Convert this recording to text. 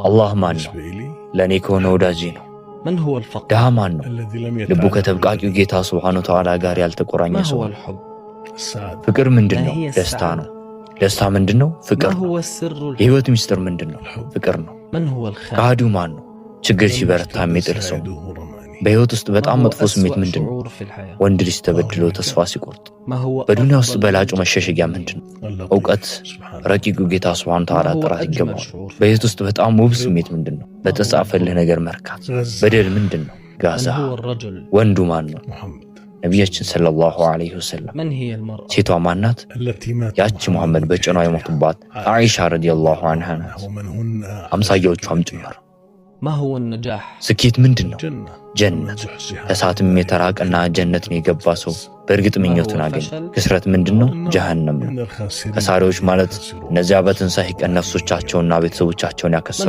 الله مانو لاني كون وداجي ነው ድሃ ማን ነው ልቡ ከተብቃቂው ጌታ ሱብሓነሁ ወተዓላ ጋር ያልተቆራኘ ሰው ፍቅር ምንድነው ደስታ ነው ደስታ ምንድነው ፍቅር ነው የህይወት ሚስጥር ምንድነው ፍቅር ነው ከሃዲው ማን ነው ችግር ሲበረታ የሚጥል ሰው በህይወት ውስጥ በጣም መጥፎ ስሜት ምንድነው ወንድ ልጅ ተበድሎ ተስፋ ሲቆርጥ በዱንያ ውስጥ በላጩ መሸሸጊያ ምንድነው ዕውቀት ረቂቁ ጌታ ሱብሓነሁ ወተዓላ ጥራት ይገባል በህይወት ውስጥ በጣም ውብ ስሜት ምንድነው በተጻፈልህ ነገር መርካት በደል ምንድነው ጋዛ ወንዱ ማን ነው ነብያችን ሰለላሁ ዐለይሂ ወሰለም ሴቷ ማናት ያቺ መሐመድ በጭኗ የሞቱባት አይሻ ረዲየላሁ ዐንሃ አምሳያዎቿም ጭምር ما هو النجاح سكيت ምንድነው ጀነት እሳትም የተራቀና ጀነትን የገባ ሰው በእርግጥ ምኞቱን አገኘ ክስረት ምንድነው ጀሃነም ነው ከሳሪዎች ማለት እነዚያ በትንሳኤ ቀን ነፍሶቻቸውና ቤተሰቦቻቸውን ያከሰሩ